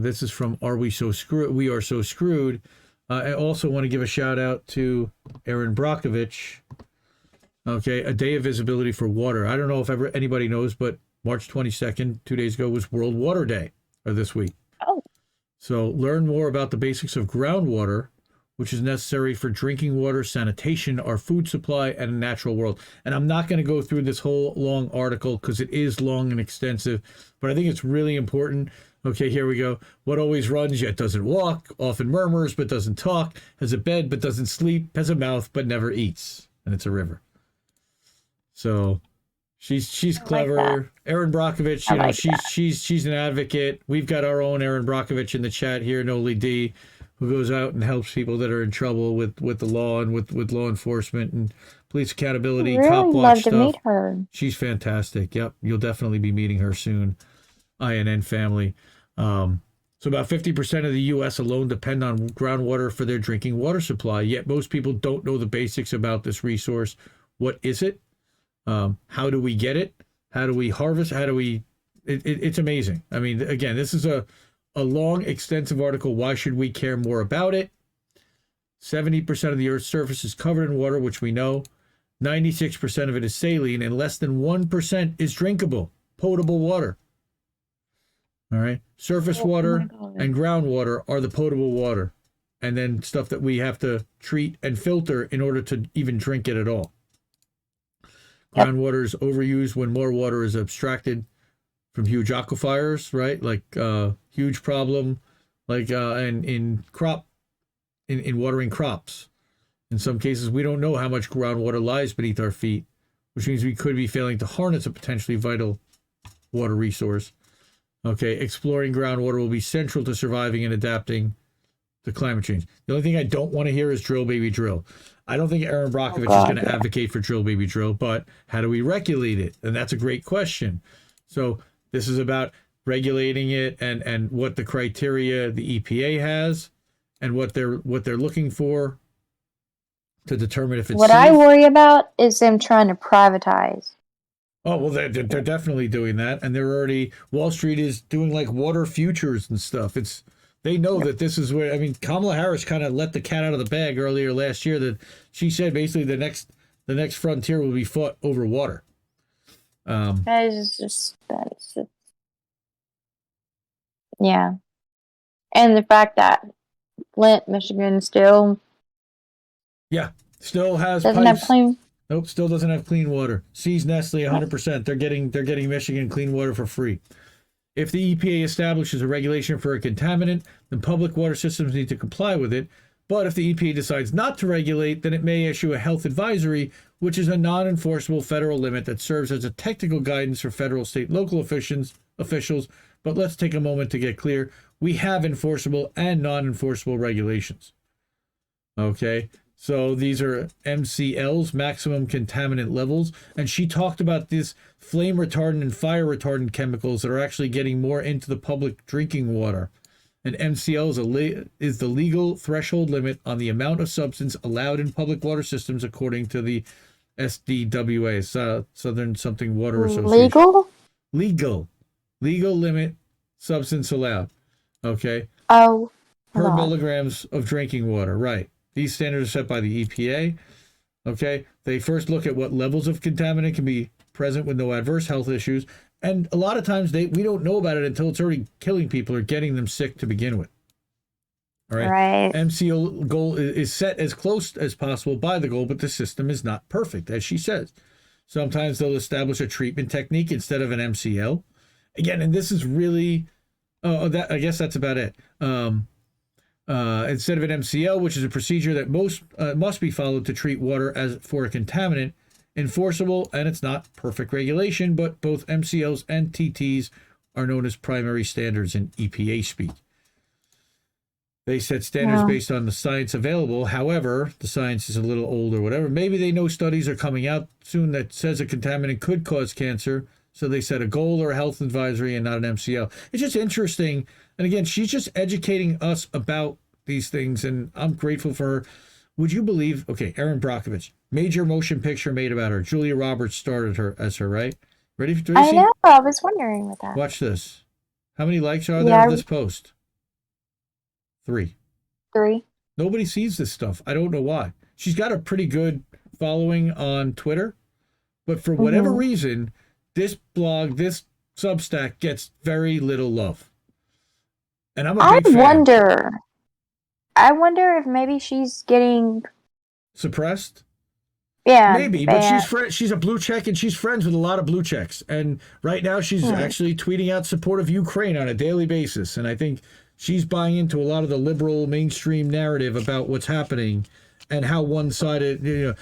This is from Are We So Screwed? We Are So Screwed. I also want to give a shout out to Erin Brockovich. Okay, a day of visibility for water. I don't know if anybody knows, but March 22nd, 2 days ago, was World Water Day, or this week. Oh. So learn more about the basics of groundwater, which is necessary for drinking water, sanitation, our food supply, and a natural world. And I'm not going to go through this whole long article because it is long and extensive, but I think it's really important. Okay, here we go. What always runs yet doesn't walk, often murmurs but doesn't talk, has a bed but doesn't sleep, has a mouth but never eats. And it's a river. So she's clever. Erin Brockovich, you know, she's an advocate. We've got our own Erin Brockovich in the chat here, Noli D, who goes out and helps people that are in trouble with the law and with law enforcement and police accountability, cop watch stuff. Love to meet her. She's fantastic. Yep, you'll definitely be meeting her soon. INN family. So about 50% of the U.S. alone depend on groundwater for their drinking water supply, yet most people don't know the basics about this resource. What is it? How do we get it? How do we harvest? How do we... It's amazing. I mean, again, this is a long, extensive article. Why should we care more about it? 70% of the Earth's surface is covered in water, which we know. 96% of it is saline, and less than 1% is drinkable, potable water. All right. Surface water and groundwater are the potable water. And then stuff that we have to treat and filter in order to even drink it at all. Groundwater is overused when more water is abstracted from huge aquifers, right? Like huge problem, like and in watering crops. In some cases, we don't know how much groundwater lies beneath our feet, which means we could be failing to harness a potentially vital water resource. Okay, exploring groundwater will be central to surviving and adapting to climate change. The only thing I don't want to hear is drill, baby, drill. I don't think Erin Brockovich is going to advocate for drill, baby, drill, but how do we regulate it? And that's a great question. So this is about regulating it and what the criteria the EPA has and what they're looking for to determine if it's What safe. I worry about is them trying to privatize. Oh, well, they're definitely doing that. And they're already, Wall Street is doing like water futures and stuff. They know that this is where, I mean, Kamala Harris kind of let the cat out of the bag earlier last year that she said basically the next frontier will be fought over water. That is just, yeah. And the fact that Flint, Michigan still has doesn't pipes. have clean. Nope, still doesn't have clean water. Sees Nestle 100%. They're getting Michigan clean water for free. If the EPA establishes a regulation for a contaminant, then public water systems need to comply with it. But if the EPA decides not to regulate, then it may issue a health advisory, which is a non-enforceable federal limit that serves as a technical guidance for federal, state, local officials. But let's take a moment to get clear. We have enforceable and non-enforceable regulations. Okay, so these are MCLs, maximum contaminant levels. And she talked about this flame retardant and fire retardant chemicals that are actually getting more into the public drinking water. And MCL is the legal threshold limit on the amount of substance allowed in public water systems according to the SDWA, Southern Something Water Association. Legal limit substance allowed. Okay. Oh. Per milligrams of drinking water, right. These standards are set by the EPA. Okay. They first look at what levels of contaminant can be present with no adverse health issues. And a lot of times we don't know about it until it's already killing people or getting them sick to begin with. All right. Right. MCL goal is set as close as possible by the goal, but the system is not perfect, as she says. Sometimes they'll establish a treatment technique instead of an MCL. Again, and this is really, I guess that's about it. Instead of an MCL, which is a procedure that must be followed to treat water as for a contaminant, enforceable, and it's not perfect regulation, but both MCLs and TTs are known as primary standards in EPA speak. They set standards based on the science available. However, the science is a little old or whatever. Maybe they know studies are coming out soon that says a contaminant could cause cancer, so they set a goal or a health advisory and not an MCL. It's just interesting. And again, she's just educating us about these things, and I'm grateful for her. Would you believe, Erin Brockovich, major motion picture made about her. Julia Roberts started her as her, right? Ready for I know, I was wondering with that. Watch this. How many likes are there of this post? 3. 3. Nobody sees this stuff. I don't know why. She's got a pretty good following on Twitter, but for whatever reason, this blog, this Substack gets very little love. And I'm a big fan. I wonder if maybe she's getting suppressed. Yeah, maybe, but she's a blue check, and she's friends with a lot of blue checks. And right now, she's actually tweeting out support of Ukraine on a daily basis. And I think she's buying into a lot of the liberal mainstream narrative about what's happening and how one-sided,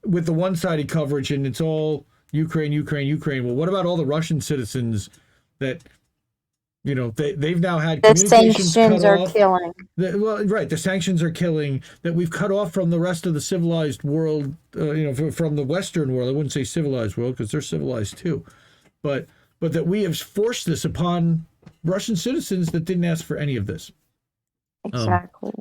with the one-sided coverage, and it's all Ukraine, Ukraine, Ukraine. Well, what about all the Russian citizens that, they've now had communications cut off? The sanctions are killing. The sanctions are killing, that we've cut off from the rest of the civilized world, from the Western world. I wouldn't say civilized world because they're civilized too. But that we have forced this upon Russian citizens that didn't ask for any of this. Exactly.